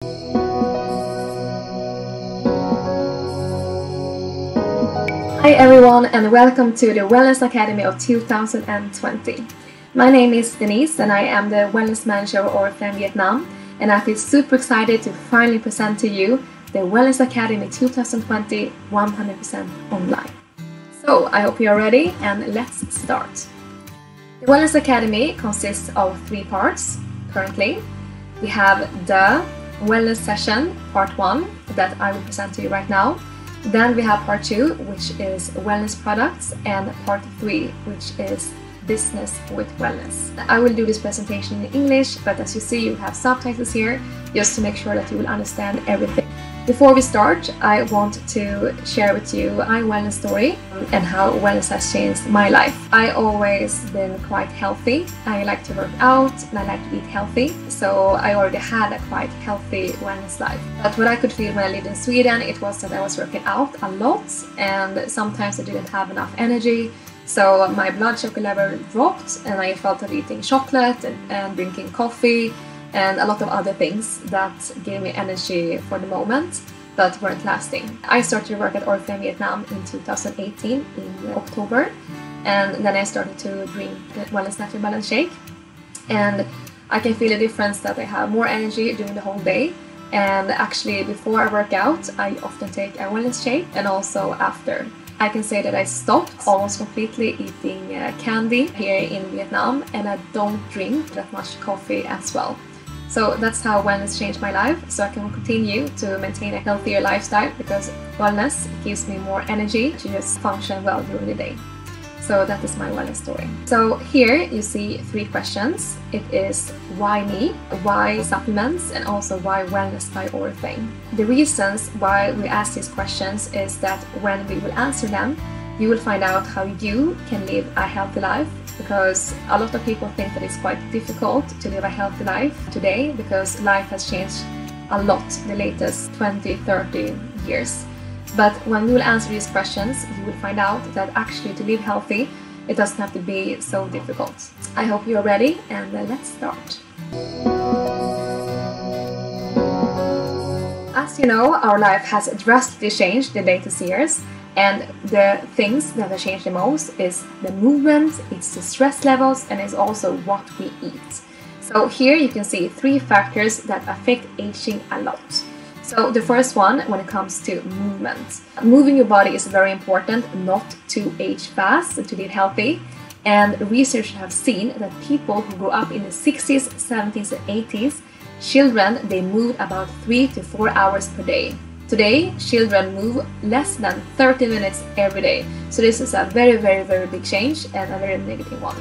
Hi everyone, and welcome to the Wellness Academy of 2020. My name is Denise and I am the Wellness Manager of Oriflame Vietnam, and I feel super excited to finally present to you the Wellness Academy 2020 100% online. So I hope you are ready, and let's start. The Wellness Academy consists of 3 parts currently. We have the Wellness session, part 1, that I will present to you right now. Then we have part 2, which is wellness products, and part 3, which is business with wellness. I will do this presentation in English, but as you see, you have subtitles here just to make sure that you will understand everything. Before we start, I want to share with you my wellness story and how wellness has changed my life. I always been quite healthy. I like to work out and I like to eat healthy, so I already had a quite healthy wellness life. But what I could feel when I lived in Sweden, it was that I was working out a lot and sometimes I didn't have enough energy. So my blood sugar level dropped and I felt of eating chocolate and drinking coffee and a lot of other things that gave me energy for the moment but weren't lasting. I started to work at Oriflame Vietnam in 2018 in October, and then I started to drink the Wellness Natural Balance Shake, and I can feel a difference that I have more energy during the whole day. And actually before I work out I often take a wellness shake, and also after. I can say that I stopped almost completely eating candy here in Vietnam, and I don't drink that much coffee as well. So that's how wellness changed my life, so I can continue to maintain a healthier lifestyle, because wellness gives me more energy to just function well during the day. So that is my wellness story. So here you see 3 questions. It is why me, why supplements, and also why wellness by Oriflame. The reasons why we ask these questions is that when we will answer them, you will find out how you can live a healthy life, because a lot of people think that it's quite difficult to live a healthy life today, because life has changed a lot the latest 20-30 years. But when we will answer these questions, you will find out that actually to live healthy, it doesn't have to be so difficult. I hope you're ready, and let's start. As you know, our life has drastically changed the latest years, and the things that have changed the most is the movement, it's the stress levels, and it's also what we eat. So here you can see 3 factors that affect aging a lot. So the first one, when it comes to movement. Moving your body is very important, not to age fast, to live healthy. And research have seen that people who grew up in the 60s, 70s and 80s, children, they moved about 3 to 4 hours per day. Today, children move less than 30 minutes every day. So this is a very, very, very big change, and a very negative one.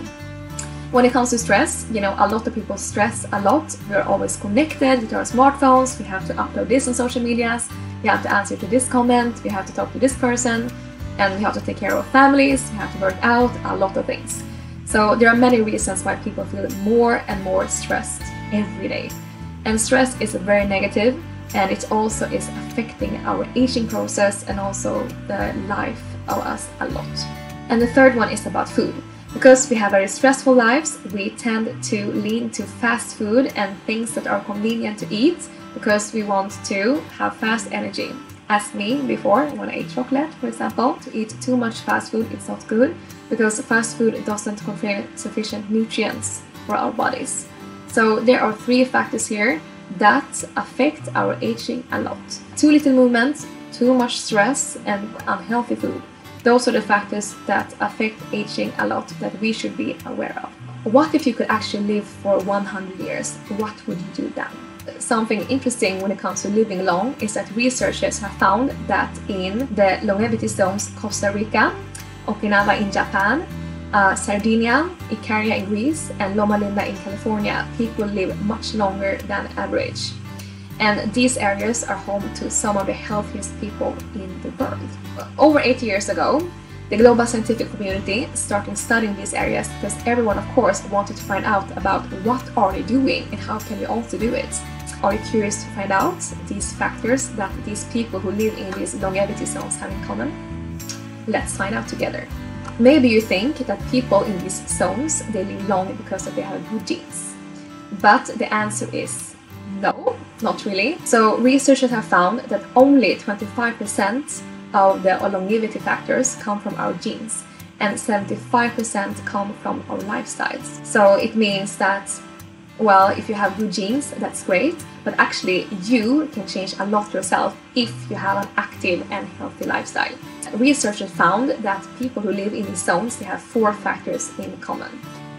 When it comes to stress, you know, a lot of people stress a lot. We're always connected with our smartphones. We have to upload this on social medias. We have to answer to this comment. We have to talk to this person. And we have to take care of our families. We have to work out, a lot of things. So there are many reasons why people feel more and more stressed every day. And stress is very negative, and it also is affecting our aging process and also the life of us a lot. And the third one is about food. Because we have very stressful lives, we tend to lean to fast food and things that are convenient to eat, because we want to have fast energy. As me before, when I ate chocolate, for example, to eat too much fast food, it's not good, because fast food doesn't contain sufficient nutrients for our bodies. So there are 3 factors here that affect our aging a lot. Too little movement, too much stress, and unhealthy food. Those are the factors that affect aging a lot that we should be aware of. What if you could actually live for 100 years? What would you do then? Something interesting when it comes to living long is that researchers have found that in the longevity zones Costa Rica, Okinawa in Japan, Sardinia, Icaria in Greece, and Loma Linda in California, people live much longer than average. And these areas are home to some of the healthiest people in the world. Over 80 years ago, the global scientific community started studying these areas because everyone, of course, wanted to find out about what are they doing and how can we also do it. Are you curious to find out these factors that these people who live in these longevity zones have in common? Let's find out together. Maybe you think that people in these zones, they live long because they have good genes. But the answer is No, not really. So researchers have found that only 25% of the longevity factors come from our genes, and 75% come from our lifestyles. So it means that, well, if you have good genes, that's great, but actually you can change a lot yourself if you have an active and healthy lifestyle. Researchers found that people who live in these zones, they have 4 factors in common.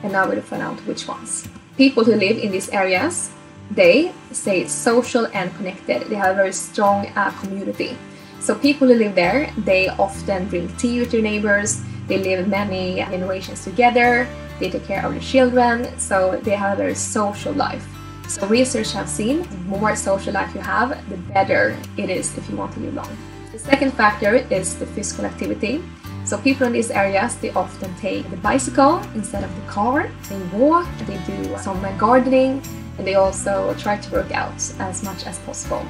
And now we'll find out which ones. People who live in these areas, they stay social and connected. They have a very strong community. So people who live there, they often drink tea with their neighbors, they live many generations together, they take care of their children, so they have a very social life. So research have seen the more social life you have, the better it is if you want to live long. The second factor is the physical activity. So people in these areas, they often take the bicycle instead of the car. They walk, they do some gardening, and they also try to work out as much as possible.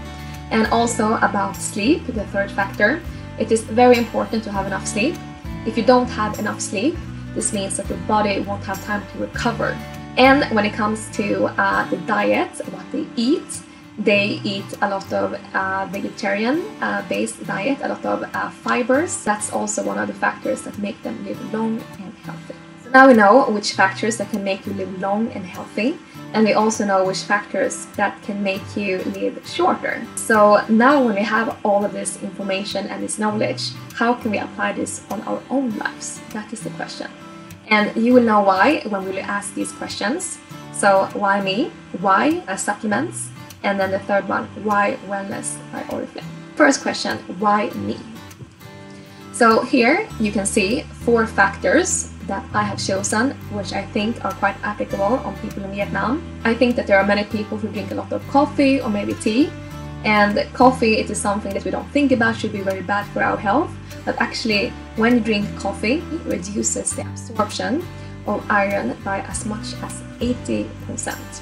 And also about sleep, the third factor, it is very important to have enough sleep. If you don't have enough sleep, this means that your body won't have time to recover. And when it comes to the diet, what they eat a lot of vegetarian-based diet, a lot of fibers. That's also one of the factors that make them live long and healthy. So now we know which factors that can make you live long and healthy, and we also know which factors that can make you live shorter. So now when we have all of this information and this knowledge, how can we apply this on our own lives? That is the question. And you will know why when we will ask these questions. So why me? Why supplements? And then the third one, why wellness by Oriflame. First question, why me? So here you can see 4 factors that I have chosen, which I think are quite applicable on people in Vietnam. I think that there are many people who drink a lot of coffee or maybe tea. And coffee, it is something that we don't think about should be very bad for our health. But actually, when you drink coffee, it reduces the absorption of iron by as much as 80%.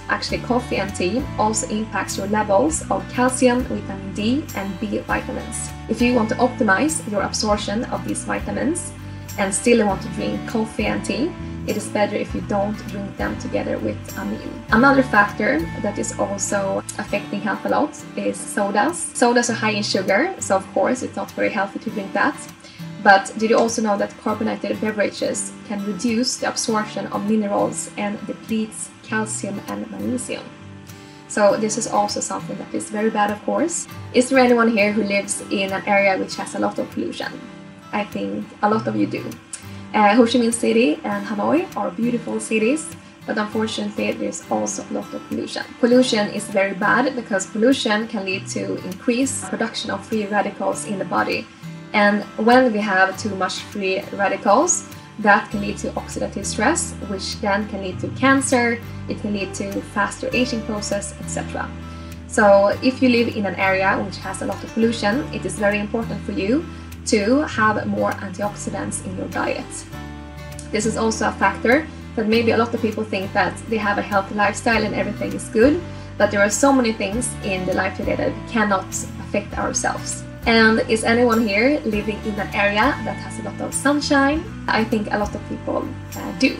Actually, coffee and tea also impacts your levels of calcium, vitamin D and B vitamins. If you want to optimize your absorption of these vitamins and still want to drink coffee and tea, it is better if you don't drink them together with a meal. Another factor that is also affecting health a lot is sodas. Sodas are high in sugar, so of course it's not very healthy to drink that. But did you also know that carbonated beverages can reduce the absorption of minerals and depletes calcium and magnesium? So this is also something that is very bad, of course. Is there anyone here who lives in an area which has a lot of pollution? I think a lot of you do. Ho Chi Minh City and Hanoi are beautiful cities, but unfortunately there's also a lot of pollution. Pollution is very bad because pollution can lead to increased production of free radicals in the body. And when we have too much free radicals, that can lead to oxidative stress, which then can lead to cancer, it can lead to faster aging process, etc. So if you live in an area which has a lot of pollution, it is very important for you to have more antioxidants in your diet. This is also a factor that maybe a lot of people think that they have a healthy lifestyle and everything is good, but there are so many things in the life today that we cannot affect ourselves. And is anyone here living in an area that has a lot of sunshine? I think a lot of people do.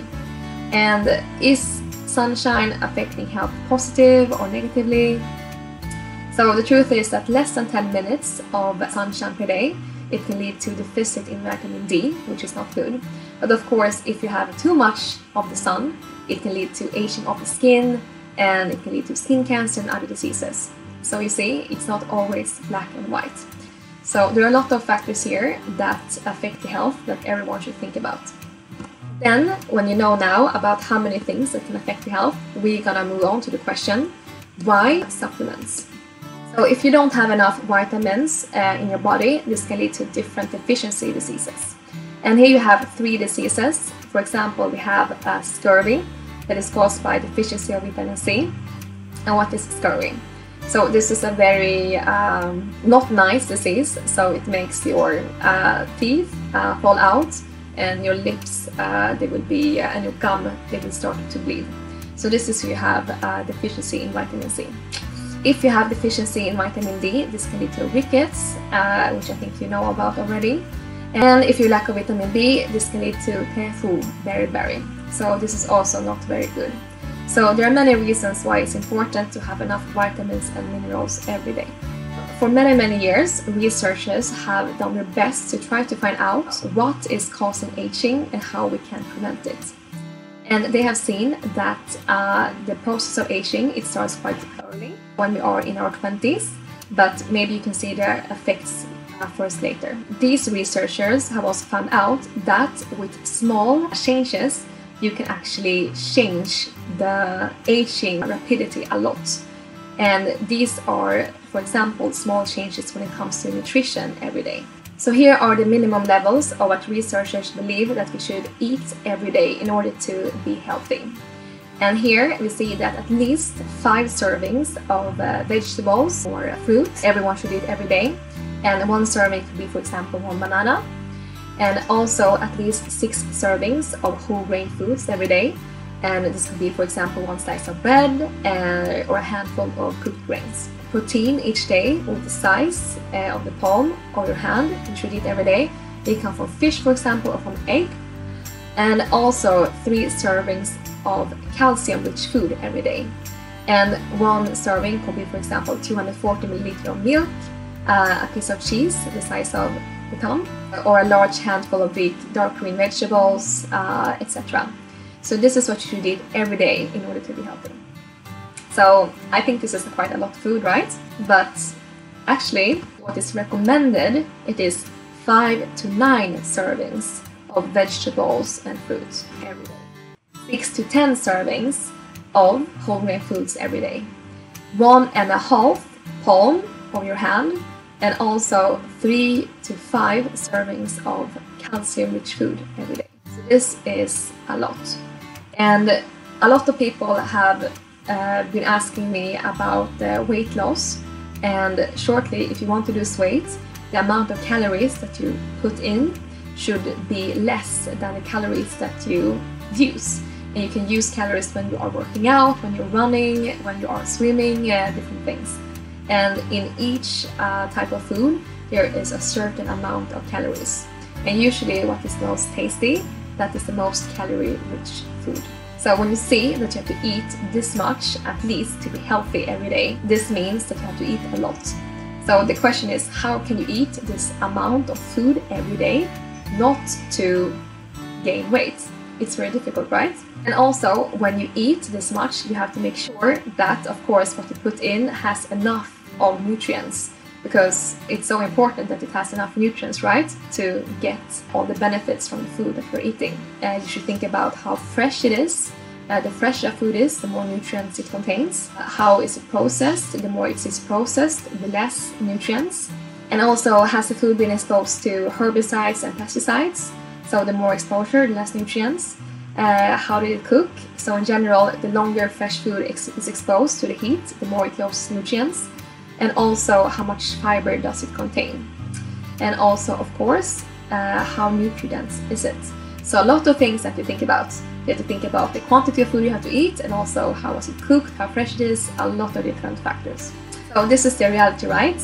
And is sunshine affecting health positive or negatively? So the truth is that less than 10 minutes of sunshine per day, it can lead to deficit in vitamin D, which is not good. But of course, if you have too much of the sun, it can lead to aging of the skin, and it can lead to skin cancer and other diseases. So you see, it's not always black and white. So there are a lot of factors here that affect the health that everyone should think about. Then, when you know now about how many things that can affect the health, we're gonna move on to the question, why supplements? So if you don't have enough vitamins in your body, this can lead to different deficiency diseases. And here you have 3 diseases. For example, we have scurvy that is caused by deficiency of vitamin C. And what is scurvy? So this is a very not nice disease. So it makes your teeth fall out, and your lips they will be and your gum they will start to bleed. So this is you have deficiency in vitamin C. If you have deficiency in vitamin D, this can lead to rickets, which I think you know about already. And if you lack of vitamin B, this can lead to beriberi. So this is also not very good. So there are many reasons why it's important to have enough vitamins and minerals every day. For many years, researchers have done their best to try to find out what is causing aging and how we can prevent it. And they have seen that the process of aging, it starts quite early when we are in our 20s, but maybe you can see their effects first later. These researchers have also found out that with small changes, you can actually change the aging rapidity a lot. And these are, for example, small changes when it comes to nutrition every day. So here are the minimum levels of what researchers believe that we should eat every day in order to be healthy. And here we see that at least 5 servings of vegetables or fruits everyone should eat every day. And 1 serving could be, for example, 1 banana. And also at least 6 servings of whole grain foods every day. And this could be, for example, 1 slice of bread or a handful of cooked grains. Protein each day with the size of the palm of your hand you should eat every day. They come from fish, for example, or from egg. And also 3 servings of calcium-rich food every day. And 1 serving could be, for example, 240 milliliters of milk, a piece of cheese the size of the thumb, or a large handful of big dark green vegetables, etc. So this is what you should eat every day in order to be healthy. So I think this is quite a lot of food, right? But actually, what is recommended, it is 5 to 9 servings of vegetables and fruits every day. 6 to 10 servings of whole grain foods every day. 1.5 palm of your hand, and also 3 to 5 servings of calcium-rich food every day. So this is a lot. And a lot of people have been asking me about weight loss. And shortly, if you want to lose weight, the amount of calories that you put in should be less than the calories that you use. And you can use calories when you are working out, when you're running, when you are swimming, different things. And in each type of food, there is a certain amount of calories. And usually what is the most tasty, that is the most calorie-rich food. So when you see that you have to eat this much, at least, to be healthy every day, this means that you have to eat a lot. So the question is, how can you eat this amount of food every day, not to gain weight? It's very difficult, right? And also, when you eat this much, you have to make sure that, of course, what you put in has enough of nutrients, because it's so important that it has enough nutrients, right, to get all the benefits from the food that we're eating. You should think about how fresh it is. The fresher food is, the more nutrients it contains. How is it processed? The more it is processed, the less nutrients. And also, has the food been exposed to herbicides and pesticides? So the more exposure, the less nutrients. How did it cook? So in general, the longer fresh food is exposed to the heat, the more it loses nutrients. And also, how much fiber does it contain? And also, of course, how nutrient-dense is it? So a lot of things that you think about. You have to think about the quantity of food you have to eat, and also how was it cooked, how fresh it is, a lot of different factors. So this is the reality, right?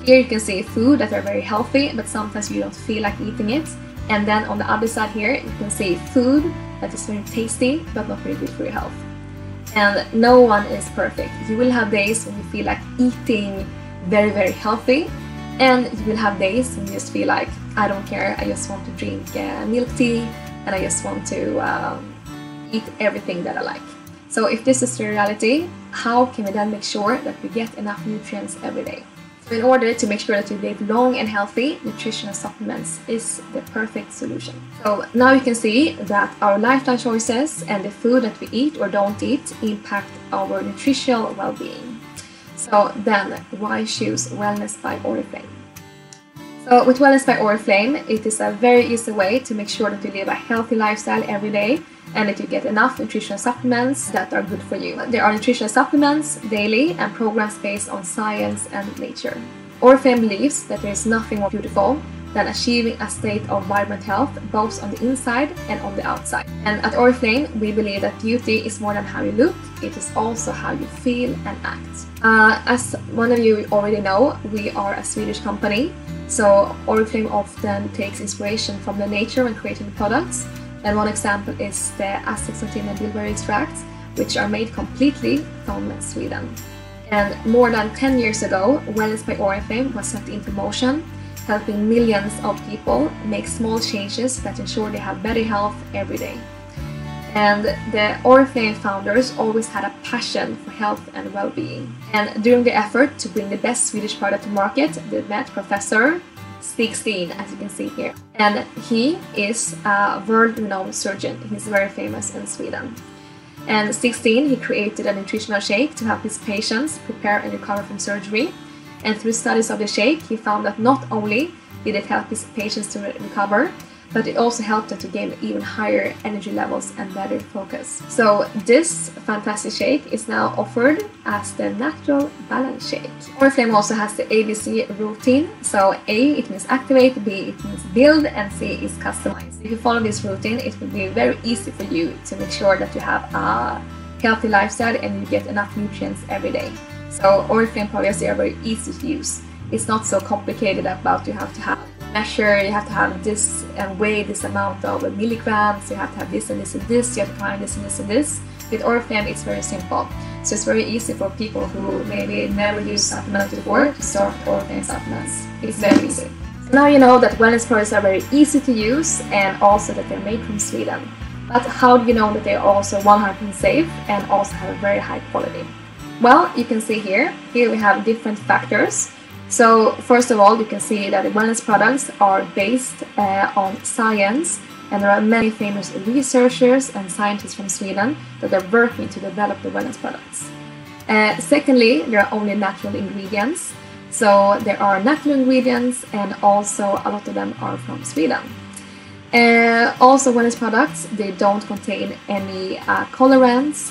Here you can see food that are very healthy, but sometimes you don't feel like eating it. And then on the other side here, you can see food that is very tasty, but not very good for your health. And no one is perfect. You will have days when you feel like eating very healthy, and you will have days when you just feel like, I don't care, I just want to drink milk tea, and I just want to eat everything that I like. So if this is the reality, how can we then make sure that we get enough nutrients every day? So in order to make sure that you live long and healthy, nutritional supplements is the perfect solution. So now you can see that our lifestyle choices and the food that we eat or don't eat impact our nutritional well-being. So then, why choose Wellness by Oriflame? So with Wellness by Oriflame, it is a very easy way to make sure that you live a healthy lifestyle every day and that you get enough nutritional supplements that are good for you. There are nutritional supplements daily and programs based on science and nature. Oriflame believes that there is nothing more beautiful than achieving a state of vibrant health both on the inside and on the outside. And at Oriflame, we believe that beauty is more than how you look, it is also how you feel and act. As one of you already know, we are a Swedish company, so Oriflame often takes inspiration from the nature when creating the products. And one example is the astaxanthin and bilberry extract, which are made completely from Sweden. And more than 10 years ago, Wellness by Oriflame was set into motion, helping millions of people make small changes that ensure they have better health every day. And the Oriflame founders always had a passion for health and well-being. And during the effort to bring the best Swedish product to market, they met Professor Stig, as you can see here. And he is a world-renowned surgeon. He's very famous in Sweden. And Stig, he created a nutritional shake to help his patients prepare and recover from surgery. And through studies of the shake, he found that not only did it help his patients to recover, but it also helped them to gain even higher energy levels and better focus. So this fantastic shake is now offered as the natural balance shake. Oriflame also has the ABC routine. So A, it means activate, B, it means build, and C is customize. If you follow this routine, it will be very easy for you to make sure that you have a healthy lifestyle and you get enough nutrients every day. So Oriflame products are very easy to use. It's not so complicated about you have to have measure, you have to have this and weigh this amount of milligrams, you have to have this and this and this, you have to find this and this and this. With Oriflame, it's very simple. So it's very easy for people who maybe never use supplements before to start Oriflame supplements. It's very easy. So now you know that wellness products are very easy to use and also that they're made from Sweden. But how do you know that they're also 100% safe and also have a very high quality? Well, you can see here we have different factors. So first of all, you can see that the wellness products are based on science, and there are many famous researchers and scientists from Sweden that are working to develop the wellness products. Secondly, there are only natural ingredients. So there are natural ingredients and also a lot of them are from Sweden. Also wellness products, they don't contain any colorants,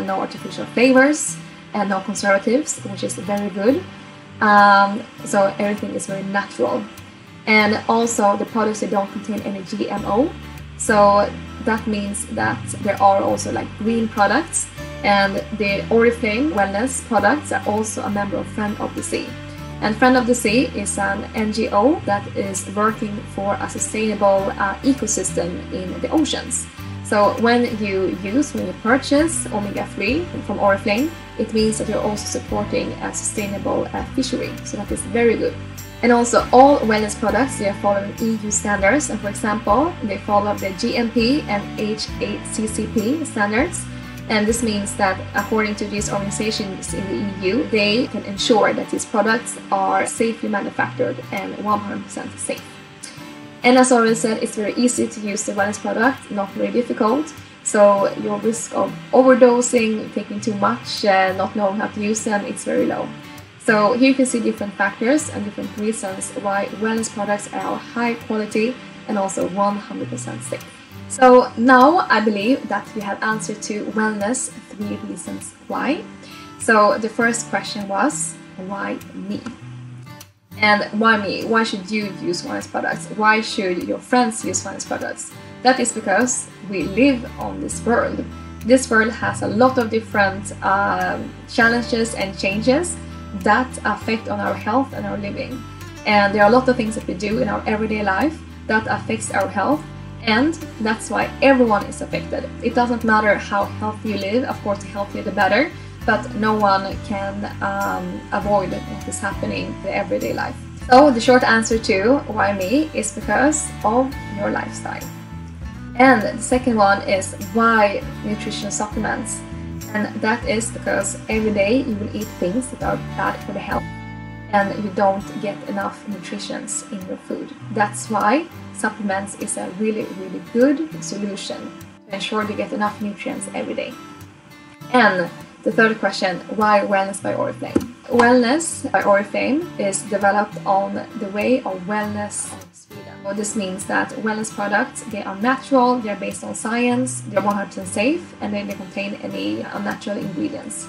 no artificial flavors and no conservatives, which is very good. So everything is very natural, and also the products, they don't contain any GMO, so that means that there are also like green products, and the Oriflame wellness products are also a member of Friend of the Sea. And Friend of the Sea is an NGO that is working for a sustainable ecosystem in the oceans. So when you purchase omega-3 from Oriflame, it means that you're also supporting a sustainable fishery. So that is very good. And also all wellness products, they are following EU standards. And for example, they follow the GMP and HACCP standards. And this means that according to these organizations in the EU, they can ensure that these products are safely manufactured and 100% safe. And as already said, it's very easy to use the wellness product, not very difficult. So your risk of overdosing, taking too much, not knowing how to use them, it's very low. So here you can see different factors and different reasons why wellness products are high quality and also 100% safe. So now I believe that we have answered to wellness 3 reasons why. So the first question was, why me? And why me? Why should you use wellness products? Why should your friends use wellness products? That is because we live on this world. This world has a lot of different challenges and changes that affect on our health and our living. And there are a lot of things that we do in our everyday life that affects our health, and that's why everyone is affected. It doesn't matter how healthy you live, of course the healthier the better, but no one can avoid what is happening in the everyday life. So the short answer to why me is because of your lifestyle. And the second one is why nutritional supplements. And that is because every day you will eat things that are bad for the health and you don't get enough nutrition in your food. That's why supplements is a really, really good solution to ensure you get enough nutrients every day. And the third question, why Wellness by Oriflame? Wellness by Oriflame is developed on the way of wellness of Sweden. So this means that wellness products, they are natural, they are based on science, they're 100% safe, and they don't contain any unnatural ingredients.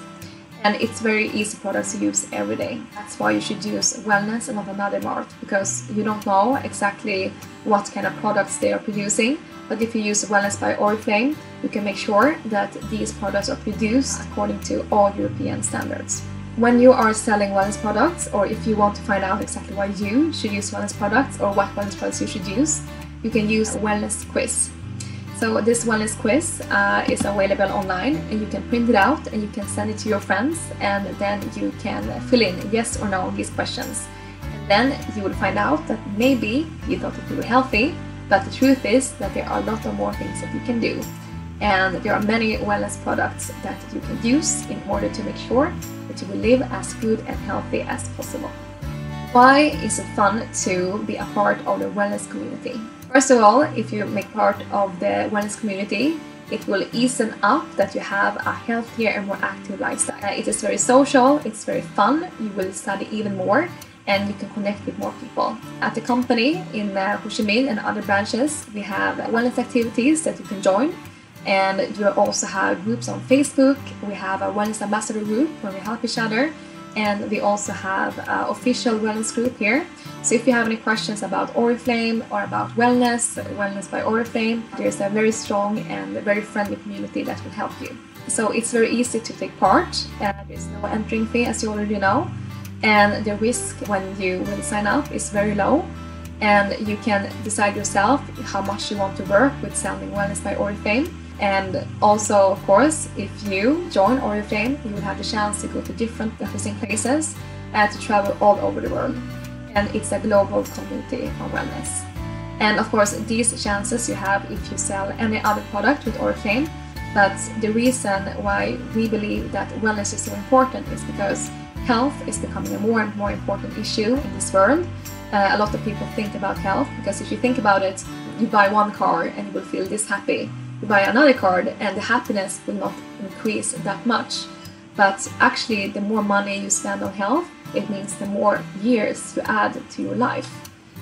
And it's very easy products to use every day. That's why you should use wellness and not another mart, because you don't know exactly what kind of products they are producing. But if you use Wellness by Oriflame, you can make sure that these products are produced according to all European standards. When you are selling wellness products, or if you want to find out exactly why you should use wellness products or what wellness products you should use, you can use a wellness quiz. So So this wellness quiz is available online, and you can print it out and you can send it to your friends, and then you can fill in yes or no on these questions. And then you will find out that maybe you thought that you were healthy, but the truth is that there are a lot of more things that you can do. And there are many wellness products that you can use in order to make sure that you will live as good and healthy as possible. Why is it fun to be a part of the wellness community? First of all, if you make part of the wellness community, it will ease up that you have a healthier and more active lifestyle. It is very social, it's very fun, you will study even more, and you can connect with more people. At the company in Ho Chi Minh and other branches, we have wellness activities that you can join. And you also have groups on Facebook. We have a wellness ambassador group where we help each other. And we also have an official wellness group here. So if you have any questions about Oriflame or about wellness by Oriflame, there's a very strong and very friendly community that will help you. So it's very easy to take part. There's no entering fee, as you already know. And the risk when you will sign up is very low. And you can decide yourself how much you want to work with selling Wellness by Oriflame. And also, of course, if you join Oriflame, you will have the chance to go to different interesting places and to travel all over the world. And it's a global community of wellness. And of course, these chances you have if you sell any other product with Oriflame. But the reason why we believe that wellness is so important is because health is becoming a more and more important issue in this world. A lot of people think about health because if you think about it, you buy one car and you will feel this happy. You buy another card and the happiness will not increase that much. But actually, the more money you spend on health, it means the more years you add to your life.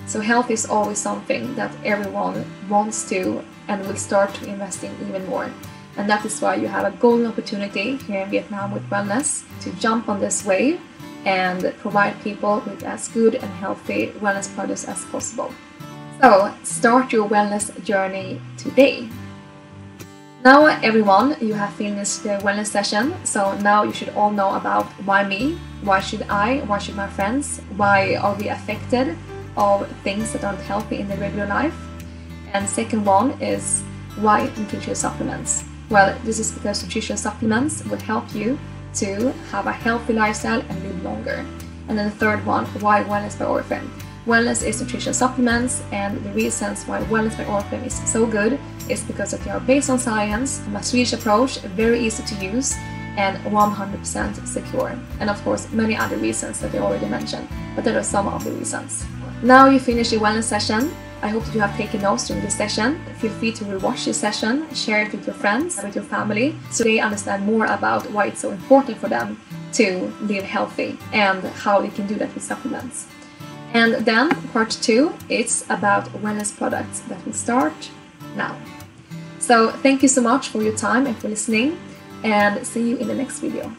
So health is always something that everyone wants to and will start to invest in even more. And that is why you have a golden opportunity here in Vietnam with wellness to jump on this wave and provide people with as good and healthy wellness products as possible. So start your wellness journey today. Now everyone, you have finished the wellness session, so now you should all know about why me, why should I, why should my friends, why are we affected of things that aren't healthy in the regular life. And second one is why nutritional supplements. Well, this is because nutritional supplements will help you to have a healthy lifestyle and live longer. And then the third one, why Wellness by Oriflame. Wellness is nutritional supplements, and the reasons why Wellness by Oriflame is so good is because they are based on science, a Swedish approach, very easy to use, and 100% secure. And of course, many other reasons that I already mentioned, but there are some of the reasons. Now you finish your wellness session. I hope that you have taken notes during this session. Feel free to rewatch this session, share it with your friends, with your family, so they understand more about why it's so important for them to live healthy and how they can do that with supplements. And then part 2, it's about wellness products that will start now. So thank you so much for your time and for listening, and see you in the next video.